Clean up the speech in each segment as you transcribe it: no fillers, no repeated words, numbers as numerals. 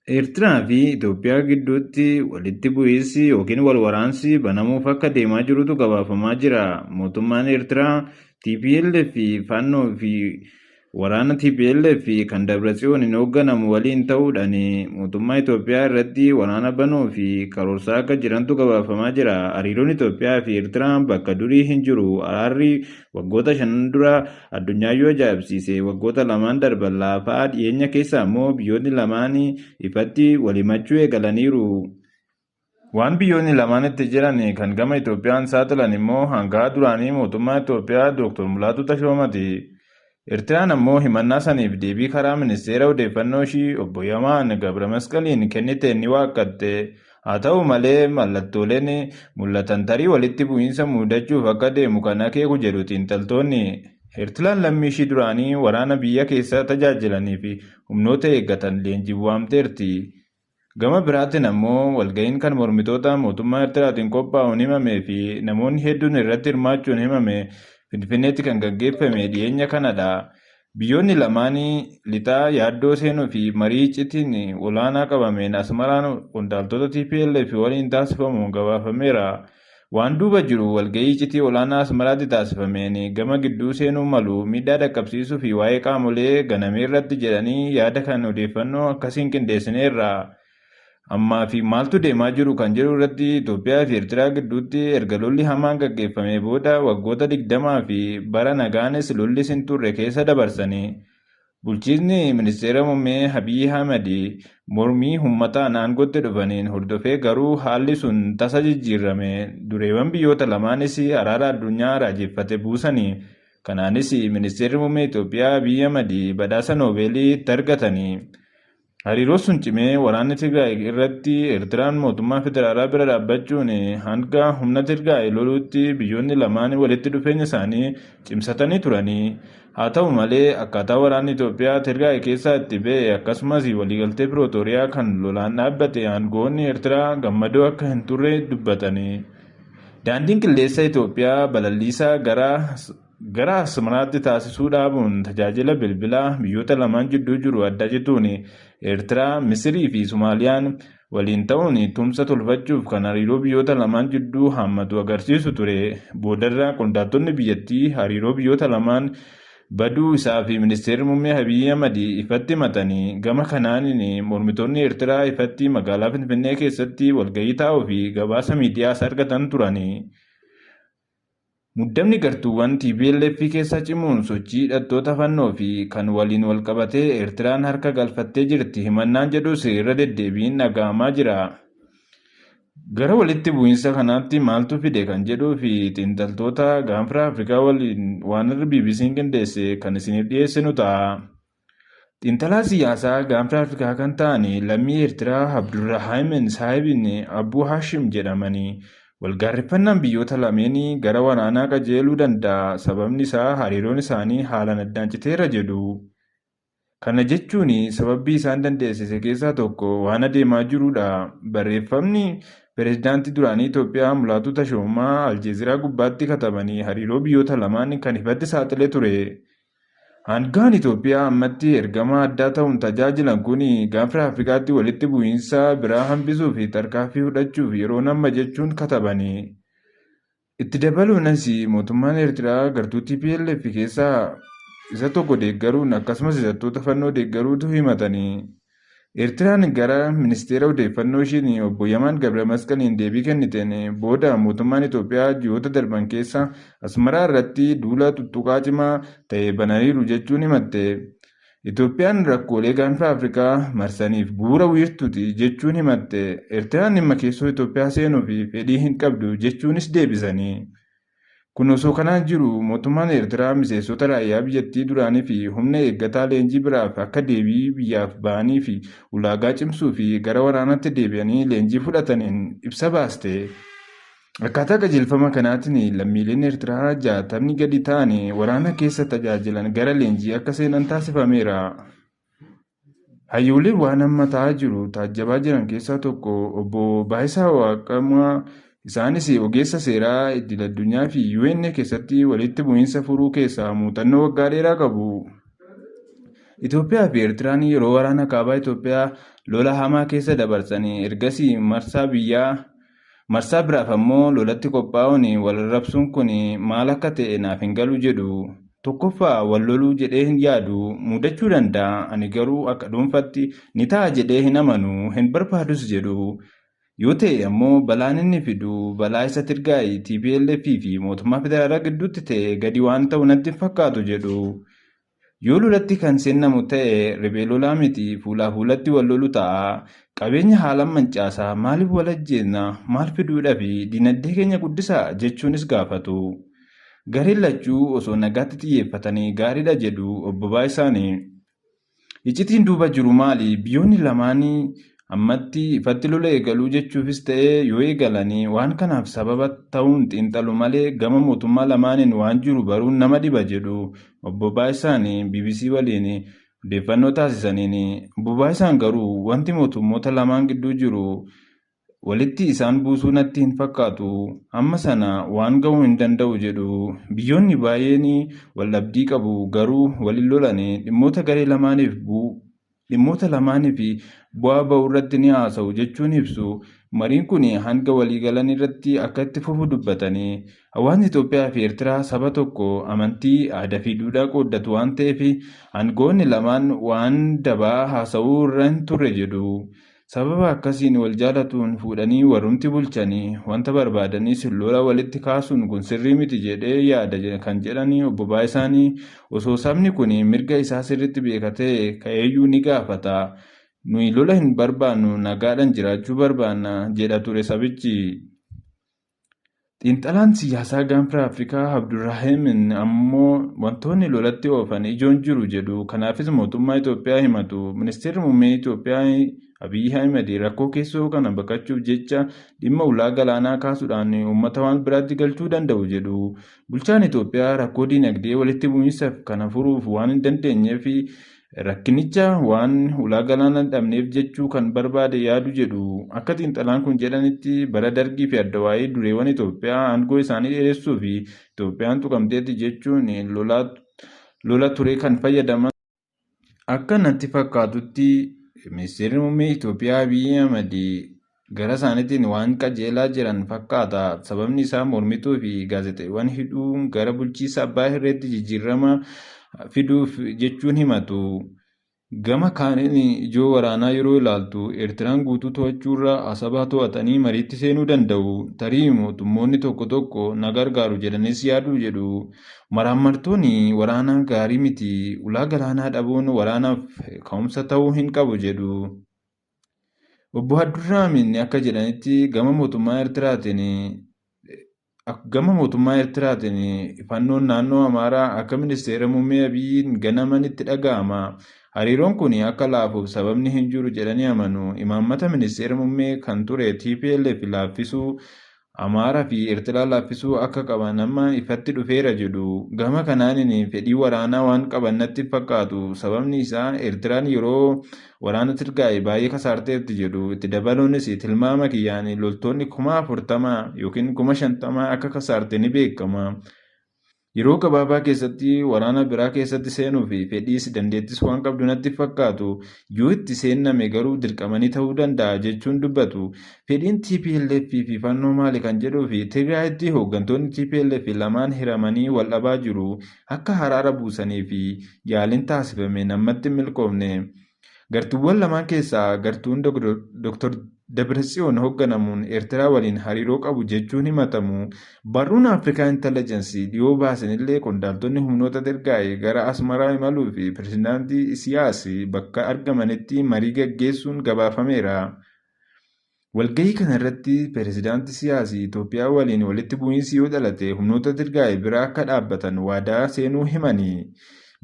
Eertiraa fi Itoophiyaa gidduutti walitti bu'iinsi yookiin wal waraansi banamuuf akka deemaa jirutu gabaafamaa jira. Mootummaan Eertiraa TPLF fi Faannoo fi waraana TPLF kan Dabratsiyooniin hoogganamu waliin ta'uudhaan mootummaa Itoophiyaa irratti waraana banuu fi karoorsaa akka jirantu gabaafamaa jira. Hariiroon Itoophiyaa fi Eertiraa bakka durii hin jiru. Araarri waggoota 5 dura addunyaayyuu ajaa'ibsiise. Waggoota lamaan darban laafaa dhiyeenya keessa immoo biyyoonni lamaan ifatti walimachuu eegalaniiru. Waan biyyoonni lamaan itti jiran kan gama Itoophiyaan saaxilan immoo hangaa duraanii mootummaa Itoophiyaa Dr. Mulaatu Tashoomati. Eertiraan ammoo himannaa saniif deebii karaa ministeera odeeffannoo ishii obbo Yamaan Gabramasqaliin kennite ni waaqqatte. Haa ta'u malee mallattooleen mul'atan tarii walitti bu'iinsa mudachuuf akka deemu kan akeeku jedhu xiinxaltoonni. Eertiraan lammii ishii duraanii waraana biyya keessa tajaajilanii fi humnoota eeggatan leenjiif waamteerti. Gama biraatiin ammoo walga'iin kan mormitoota mootummaa Eertiraatiin qophaa'uun himamee fi namoonni hedduun irratti hirmaachuun himame Finfinneetti kan gaggeeffame dhiyeenya kanadha. Biyyoonni lamaan lixaa yaaddoo seenuu fi marii icciitiin olaanaa qabameen Asmaraan qondaaltota TPLF waliin taasifamuun gabaafameera. Waan duuba jiru walga'ii icciitii olaanaa Asmaraatti taasifameen gama gidduu seenuu malu miidhaa dhaqqabsiisuu fi waa'ee qaamolee ganamee irratti jedhanii yaada kan odeeffannoo akkasiin qindeessineerra. Ammaa fi maaltu deemaa jiru kan jedhu irratti Itoophiyaa fi Eertiraa gidduutti erga lolli hamaan gaggeeffamee booda waggoota 20 fi bara nagaanis lolli hin turre keessa dabarsanii. Bulchiinsi ministeera muummee Abiy Ahmed mormii uummataan aangootti dhufaniin hordofee garuu haalli sun tasa jijjiirame. Dureewwan biyyoota lamaanis araara addunyaa raajeffate buusanii. Kanaanis ministeerri muummee Itoophiyaa Abiy Ahmed badhaasa Noobeelii itti argatanii. Hariiroo sun cimee waraanni Tigraay irratti Eertiraan mootummaa federaalaa bira dhaabbachuun hanga humna Tigraay loluutti biyyoonni lamaan walitti dhufeenya isaanii cimsatanii turanii. Haa ta'u malee akkaataa waraanni Itoophiyaa Tigraay keessaa itti ba'e akkasumas waliigaltee Pirootooriyaa kan lolaan dhaabbate aangoonni Eertiraa gammadoo akka hin turre dubbatanii. Daandiin qilleensa Itoophiyaa balalliisaa gara Asmaraatti taasisuu dhaabuun tajaajila bilbilaa biyyoota lamaan jidduu jiru adda cituun Eertiraa, Misirii fi Sumaaliyaan waliin ta'uun tumsa tolfachuuf kan hariiroo biyyoota lamaan jidduu hammatu agarsiisu ture. Boodarraa qondaaltonni biyyattii hariiroo biyyoota lamaan baduu isaa fi ministeerri muummee Abiy Ahmed ifatti himatanii. Gama kanaan mormitoonni Eertiraa ifatti magaalaa Finfinnee keessatti walga'ii taa'uu fi gabaasa miidiyaas argatan turani. Muddamni gartuuwwan TPLF keessa cimuun sochii hidhattoota fannoo fi kan waliin wal qabatee Eertiraan harka galfattee jirti himannaan jedhus irra deddeebiin dhaga'amaa jira. Gara walitti bu'iinsa kanaatti maaltu fide kan jedhuu fi xiinxaltoota gaanfa Afrikaa waliin waan BBC'n qindeesse kan isiniif dhiyeessinu ta'a. Xiinxalaa siyaasaa gaanfa Afrikaa kan ta'an lammii Eertiraa Abdurrahman Saahibin Abu Hashim jedhamanii. Walgaarreffannaan biyyoota lameenii gara waraanaa qajeeluu danda'a. Sababni isaa hariiroon isaanii haalaan addaan citeera jedhu. Kana jechuun sababbii isaan dandeessise keessaa tokko waan adeemaa jirudha. Barreeffamni pireezidaantii duraanii Itoophiyaa Mulaatu Tashoomaa Aljeeziraa gubbaatti katabanii hariiroo biyyoota lamaan kan ifatti saaxilee ture. Hangaan Itoophiyaa ammatti ergama addaa ta'uun tajaajilan kun gaanfa Afrikaatti walitti bu'iinsa biraa hambisuu fi tarkaanfii fudhachuuf yeroo nama jechuun katabanii. Itti dabaluunis mootummaan Eertiraa gartuu TPLF keessaa isa tokko deeggaruun akkasumas hidhattoota fannoo deeggaruutu himatanii. Eertiraan gara ministeera odeeffannoo ishiin obbo Yamaan Gabramasqaliin deebii kenniteen booda mootummaan Itoophiyaa ji'oota darban keessa Asmaraa irratti duula tuttuqaa cimaa ta'e bananiiru jechuun himatte. Itoophiyaan rakkoolee gaanfa Afrikaa marsaniif bu'uura wiirtuuti jechuun himatte. Eertiraan dhimma keessoo Itoophiyaa seenuu fi fedhii hin qabdu jechuunis deebisanii. Kun osoo kanaan jiru mootummaan Eertiraa miseensota raayyaa biyyattii duraanii fi humna eeggataa leenjii biraaf akka deebii biyyaaf ba'anii fi ulaagaa cimsuu fi gara waraanaatti deebi'anii leenjii fudhataniin ibsa baaste. Akkaataa qajeelfama kanaatiin lammiileen Eertiraa 60 gadi ta'an waraana keessa tajaajilan gara leenjii akka seenan taasifameera. Hayyooleen waan amma ta'aa jiru taajjabaa jiran keessaa tokko obbo Baayisaa Waaqamaa. Isaanis ogeessa seeraa idil-addunyaa fi UN keessatti walitti bu'iinsa furuu keessaa muuxannoo waggaa dheeraa qabu. Itoophiyaa fi Eertiraan yeroo waraana kaabaa Itoophiyaa lola hamaa keessa dabarsanii ergasii marsaa biraaf ammoo lolatti qophaa'uun wal arrabsuun kun maal akka ta'e naaf hin galu jedhu. Tokkoffaa wal loluu jedhee hin yaadu mudachuu danda'a. Ani garuu akka dhuunfaatti ni ta'a jedhee hin amanu hin barbaadus jedhu. Yoo ta'e ammoo balaan inni fidu balaa isa tirgaa'e TPLF fi mootummaa federaalaa gidduutti ta'e gadi waan ta'u natti hin fakkaatu jedhu. Yoo lolatti kan seennamu ta'e riphee lolaa miti fuulaa fuulatti wal lolu ta'a. Qabeenya haalaan mancaasaa maaliif wal ajjeesna maal fiduudhaa fi dinagdee keenya guddisaa jechuunis gaafatu. Gareen lachuu osoo nagaatti xiyyeeffatanii gaariidha jedhu obbo Baayisaanii. Iccitiin duuba jiru maali? Biyyoonni lamaanii ammatti ifatti lola eegaluu jechuufis ta'e yoo eegalanii waan kanaaf sababa ta'uun xiinxalu malee gama mootummaa lamaaniin waan jiru baruun nama dhiba jedhu obbo Baayisaanii BBC waliin odeeffannoo taasisaniin. Obbo Baayisaan garuu wanti mootummoota lamaan gidduu jiru walitti isaan buusuu natti hin fakkaatu amma sana waan ga'uu hin danda'u jedhu. Biyyoonni baay'een waldhabdii qabu garuu waliin lolanii dhimmoota garee lamaaniif bu'aa ba'uu irratti ni haasa'u jechuun ibsu. Mariin kun hanga waliigalan irratti akka itti fufu dubbatanii hawaasni Itoophiyaa fi Eertiraa saba tokko amantii, aadaa fi duudhaa qooddatu waan ta'eef aangoonni lamaan waan dabaa haasa'uu irra hin turre jedhu. Sababa akkasiin wal jaalatuun fuudhanii warrumti bulchanii wanta barbaadanis lola walitti kaasuun kun sirrii miti jedhee yaada kan jedhanii obbo Baayisaanii osoo sabni kun mirga isaa sirriitti beekatee ka'eeyyuu ni gaafata. Nuyi lola hin barbaannu nagaadhaan jiraachuu barbaanna jedha ture sabichi. Xiinxalaan siyaasaa gaanfa Afrikaa Abdurrahiim ammoo wantoonni lolatti oofan ijoon jiru jedhu. Kanaafis mootummaa Itoophiyaa himatu. Ministeerri muummee Itoophiyaa Abiyyi Ahmed rakkoo keessoo kana baqachuuf jecha dhimma ulaa galaanaa kaasuudhaan uummata waan biraatti galchuu danda'u jedhu. Bulchaan Itoophiyaa rakkoo dinagdee walitti bu'iinsaaf kana furuuf waan hin dandeenyeef rakkinicha waan ulaa galaanaa dhabneef jechuu kan barbaade yaadu jedhu. Akka xiinxalaan kun jedhanitti bara Dargii fi Addawaayii dureewwan Itoophiyaa aangoo isaanii dheeressuu fi Itoophiyaan tuqamteetti jechuun lola ture kan fayyadaman. Akka natti fakkaatutti ministeerri muummee Itoophiyaa Abiyyi Ahmed gara isaaniitiin waan qajeelaa jiran fakkaata. Sababni isaa mormituu fi gaazexeewwan hidhuun gara bulchiinsa abbaa irreetti jijjiirama fiduuf jechuun himatu. Gama kaaniin ijoo waraanaa yeroo ilaaltu Eertiraan guutuu to'achuurra Asabaa to'atanii mariitti seenuu danda'u. Tarii mootummoonni tokko tokko na gargaaru jedhanis yaadu jedhu. Maraammartoonni waraanaa gaarii miti. Ulaa galaanaa dhabuun waraanaaf ka'umsa ta'uu hin qabu jedhu. Obbo Abdurrahiim akka jedhanitti gama mootummaa Eertiraatiin ifannoon naannoo Amaaraa akka ministeera muummee Abiyyiin ganaman itti dhaga'ama. Hariiroon kun akka laafuuf sababni hin jiru jedhanii amanu. Imaammata ministeera muummee kan ture TPLF laaffisuu Amaaraa fi Eertiraa laaffisuu akka qaban amma ifatti dhufeera jedhu. Gama kanaan fedhii waraanaa waan qaban natti fakkaatu. Sababni isaa Eertiraan yeroo waraana tirgaa'e baay'ee kasaarteetti jedhu. Itti dabaluunis tilmaama kiyyaan loltoonni 40,000 yookiin 50,000 akka kasaarte ni beekama. Yeroo gabaabaa keessatti waraana biraa keessatti seenuu fi fedhiis dandeettis waan qabdu natti fakkaatu. Yoo itti seenname garuu dirqamanii ta'uu danda'a jechuun dubbatu. Fedhiin TPLF fi fannoo maali kan jedhuu fi Tigraayitti hooggantoonni TPLF lamaan hiramanii wal dhabaa jiru. Akka haraara buusanii fi yaaliin taasifame namatti milkoomne. Gartuuwwan lamaan keessaa gartuun Dr. Dabratsiyoon hoogganamuun Eertiraa waliin hariiroo qabu jechuun himatamu. Barruun Afrikaa Intelligensi dhiyoo baasanillee qondaaltonni humnoota tirgaa'e gara Asmaraa imaluu fi pirezidaantii Isiyaas bakka argamanitti marii gaggeessuun gabaafameera. Walgahii kanarratti pirezidaantii Isiyaas Itoophiyaa waliin walitti bu'iinsi yoo dhalate humnoota tirgaa'e biraa akka dhaabbatan waadaa seenuu himanii.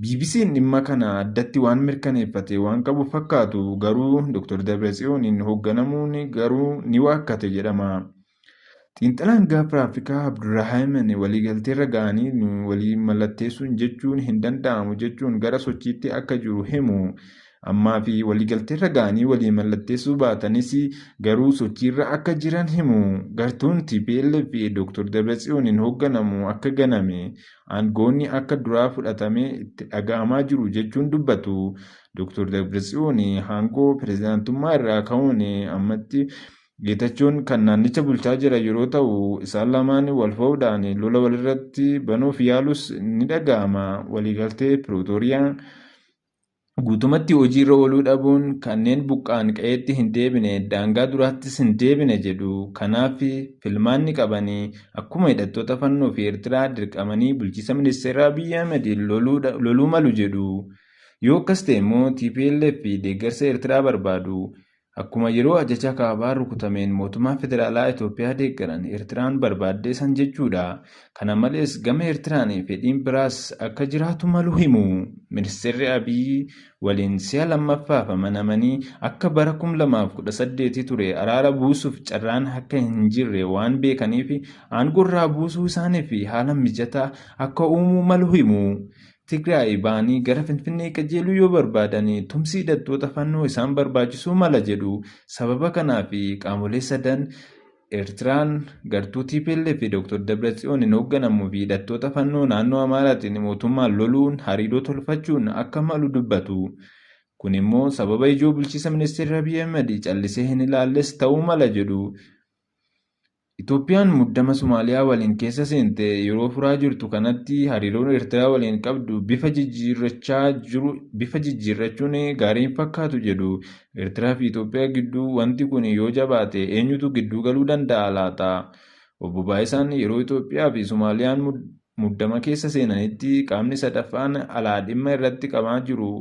BBC'n dhimma kana addatti waan mirkaneeffate waan qabu fakkaatu garuu Dr. Dabratsiyooniin hoogganamuun garuu ni waakkate jedhama. Xiinxalaan gaanfa Afrikaa Abdurrahiim waliigalteerra ga'anii walii mallatteessuun jechuun hin danda'amu jechuun gara sochiitti akka jiru himu. ammaa fi waliigalteerra ga'anii walii mallatteessuu baatanis garuu sochiirra akka jiran himu. Gartuun TPLF fi Dr. Dabratsiyooniin hoogganamu akka ganame aangoonni akka duraa fudhatamee itti dhaga'amaa jiru jechuun dubbatu. Dr. Dabratsiyoon aangoo pireezidaantummaa irraa ka'uun ammatti Geetachoon kan naannicha bulchaa jira yeroo ta'u, isaan lamaan wal fa'uudhaan lola walirratti banuuf yaalus ni dhaga'ama. Waliigaltee Pirootooriyaan guutumatti hojiirra ooluu dhabuun kanneen buqqa'an qe'eetti hin deebine, daangaa duraattis hin deebine jedhu. Kanaaf filmaanni qabanii akkuma hidhattoota fannoo fi Eertiraa dirqamanii bulchiinsa ministeera Abiyyi Ahmed loluu malu jedhu. Yoo akkas ta'e immoo TPLF fi deeggarsa Eertiraa barbaadu. Akkuma yeroo ajajaa kaabaa rukutameen mootummaa federaalaa Itoophiyaa deeggaran Eertiraan barbaaddee san jechuudha. Kana malees gama Eertiraan fedhiin biraas akka jiraatu malu himu. Ministeerri Abiyyi waliin si'a lammaffaaf amanamanii akka bara 2018 ture araara buusuuf carraan akka hin jirre waan beekaniif aangorraa buusuu isaaniif haala mijataa akka uumuu malu himu. Tigraay ba'anii gara Finfinnee qajeeluu yoo barbaadan tumsi hidhattoota fannoo isaan barbaachisuu mala jedhu. Sababa kanaaf qaamolee sadan Eertiraan gartuu TPLF fi Dr. Dabratsiyooniin hoogganamuu fi hidhattoota fannoo naannoo Amaaraatiin mootummaan loluun hariiroo tolfachuun akka malu dubbatu. Kun immoo sababa ijoo bulchiinsa ministeera Abiyyi Ahmed callisee hin ilaalles ta'uu mala jedhu. Itoophiyaan muddama Somaaliyaa waliin keessa seente yeroo furaa jirtu kanatti hariiroon Eertiraa waliin qabdu bifa jijjiirrachuun gaarii fakkaatu jedhu. Eertiraa fi Itoophiyaa gidduu wanti kun yoo jabaate eenyutu gidduu galuu danda'a laata? Obbo Baayisaan yeroo Itoophiyaa fi Somaaliyaan muddama keessa seenanitti qaamni sadaffaan alaa dhimma irratti qabaa jiru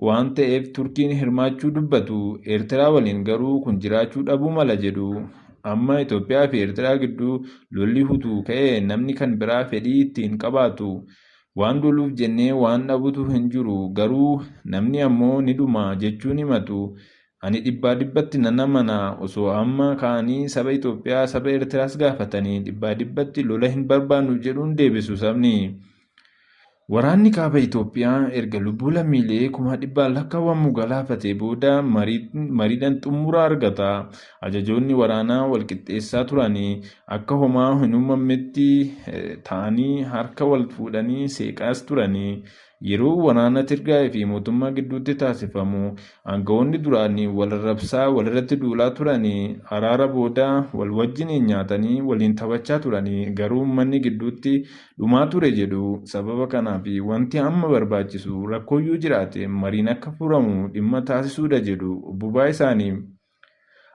waan ta'eef Turkiin hirmaachuu dubbatu. Eertiraa waliin garuu kun jiraachuu dhabuu mala jedhu. Amma Itoophiyaa fi Eertiraa gidduu lolli hutuu ka'ee namni kan biraa fedhii ittiin qabaatu waan loluuf jennee waan dhabutu hin jiru. Garuu namni ammoo ni dhuma jechuun himatu. Ani dhibbatti nan amana osoo amma ka'anii saba Itoophiyaa saba Eertiraas gaafatanii dhibbatti lola hin barbaannu jedhuun deebisu sabni. Waraanni kaaba Itoophiyaa erga lubbuu lammiilee 100,000 lakkaawwamu galaafatee booda mariidhaan xumura argata. Ajajoonni waraanaa walqixxeessaa turanii akka homaa hin uumamnetti ta'anii harka wal fuudhanii seeqaas turanii. Yeroo waraana Tigraay fi mootummaa gidduutti taasifamu aangawoonni duraanii wal arrabsaa walirratti duulaa turanii araara booda wal wajjin nyaatanii waliin taphachaa turanii garuu uummanni gidduutti dhumaa ture jedhu. Sababa kanaaf wanti amma barbaachisu rakkooyyuu jiraate mariin akka furamu dhimma taasisuudha jedhu. Obbo Baayisaan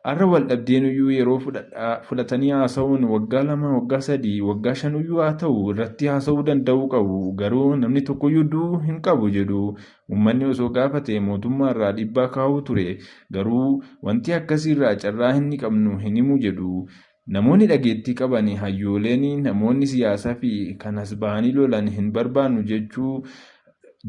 har'a wal dhabdeenuyyuu yeroo fudhatanii haasa'uun waggaa 2, waggaa 3, waggaa 5 haa ta'u irratti haasa'uu danda'uu qabu. Garuu namni tokkoyyuu du'uu hin qabu jedhu. Uummanni osoo gaafate mootummaa irraa dhiibbaa kaa'uu ture. Garuu wanti akkasiirraa carraa hin qabnu hin himu jedhu. Namoonni dhageettii qaban hayyooleen namoonni siyaasaa fi kanas bahanii lolan hin barbaannu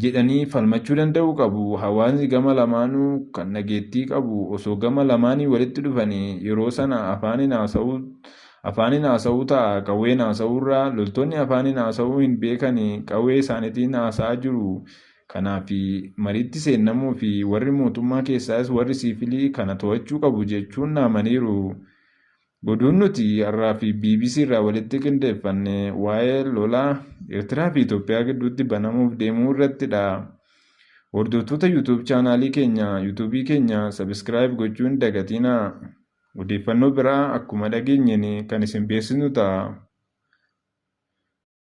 jedhanii falmachuu danda'uu qabu. Hawaasni gama lamaanuu kan dhageettii qabu osoo gama lamaanii walitti dhufanii yeroo sana afaaniin haasa'uu ta'a. Qawween haasa'uurraa loltoonni afaaniin haasa'uu hin beekan qawwee isaaniitiin haasa'aa jiru. Kanaaf mariitti seennamuu fi warri mootummaa keessaas warri siifilii kana to'achuu qabu jechuun amananiiru. Oduun nuti har'aa fi BBC irraa walitti qindeeffanne waa'ee lolaa Eertiraa fi Itoophiyaa gidduutti banamuuf deemuu irrattidha. Hordoftoota YouTube chaanaalii keenya sabiskiraayib gochuun dagatinaa. Odeeffannoo biraa akkuma dhageenyeen kan isin beeksisnu ta'a.